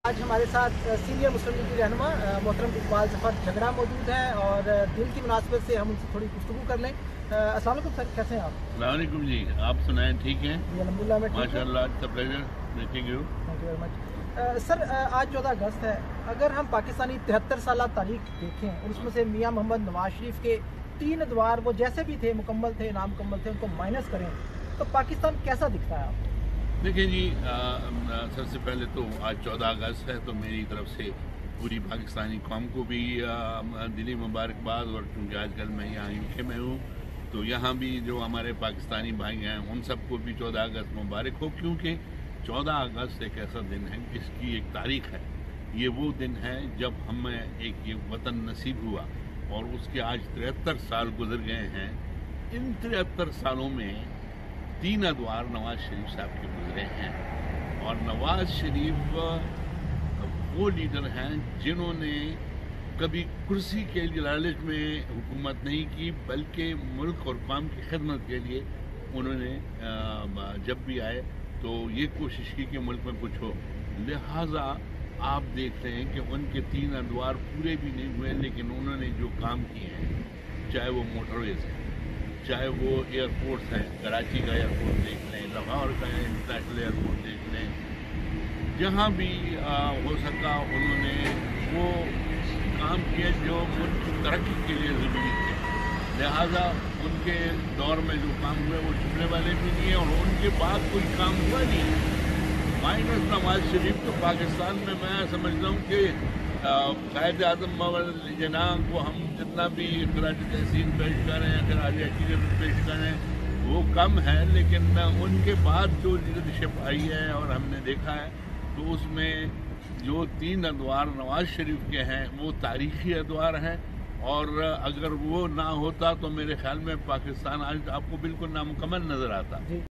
آج ہمارے ساتھ سینئر مسلم لیگ کی رہنما محترم اقبال ظفر جھگڑا موجود ہے اور دن کی مناسبت سے ہم ان سے تھوڑی گفتگو کر لیں۔ السلام علیکم سر، کیسے ہیں آپ؟ السلام علیکم جی، آپ سنائیں ٹھیک ہیں؟ جی الحمدللہ میں ٹھیک ہوں۔ ماشاء اللہ، it's a pleasure meeting you. Thank you very much. Sir آج 14 اگست ہے، اگر ہم پاکستانی 73 سالہ تاریخ دیکھیں اور اس میں سے میاں محمد نواز شریف کے 3 ادوار وہ جیسے بھی تھے، مکمل تھے نامکمل تھے، ان کو مائنس کریں تو پاکستان کیسا دکھتا ہے آپ کو؟ دیکھیں جی، سب سے پہلے تو آج 14 اگست ہے تو میری طرف سے پوری پاکستانی قوم کو بھی دلی مبارکباد، اور چونکہ آج کل میں یہاں UK میں ہوں تو یہاں بھی جو ہمارے پاکستانی بھائی ہیں ان سب کو بھی 14 اگست مبارک ہو، کیونکہ 14 اگست ایک ایسا دن ہے جس کی ایک تاریخ ہے۔ یہ وہ دن ہے جب ہمیں ایک یہ وطن نصیب ہوا اور اس کے آج 73 سال گزر گئے ہیں۔ ان 73 سالوں میں 3 ادوار نواز شریف صاحب کے گزرے ہیں، اور نواز شریف وہ لیڈر ہیں جنہوں نے کبھی کرسی کے لالچ میں حکومت نہیں کی، بلکہ ملک اور قوم کی خدمت کے لیے انہوں نے جب بھی آئے تو یہ کوشش کی کہ ملک میں کچھ ہو۔ لہٰذا آپ دیکھ رہے ہیں کہ ان کے 3 ادوار پورے بھی نہیں ہوئے، لیکن انہوں نے جو کام کیے ہیں، چاہے وہ موٹر ویز ہیں، چاہے وہ ایئرپورٹس ہیں، کراچی کا ایئرپورٹ دیکھ لیں، لاہور کا انٹرنیشنل ایئرپورٹ دیکھ لیں، جہاں بھی ہو سکا انہوں نے وہ کام کیے جو ملک کی ترقی کے لیے ضروری تھے۔ لہٰذا ان کے دور میں جو کام ہوئے وہ چھپنے والے بھی نہیں ہیں، اور ان کے بعد کوئی کام ہوا نہیں۔ مائنس نواز شریف تو پاکستان میں سمجھتا ہوں کہ قائد اعظم جناح کو ہم جتنا بھی خراج تحسین پیش کریں، خراج عقیدت پیش کریں، وہ کم ہے، لیکن ان کے بعد جو لیڈرشپ آئی ہے اور ہم نے دیکھا ہے تو اس میں جو 3 ادوار نواز شریف کے ہیں وہ تاریخی ادوار ہیں، اور اگر وہ نہ ہوتا تو میرے خیال میں پاکستان آج آپ کو بالکل نامکمل نظر آتا۔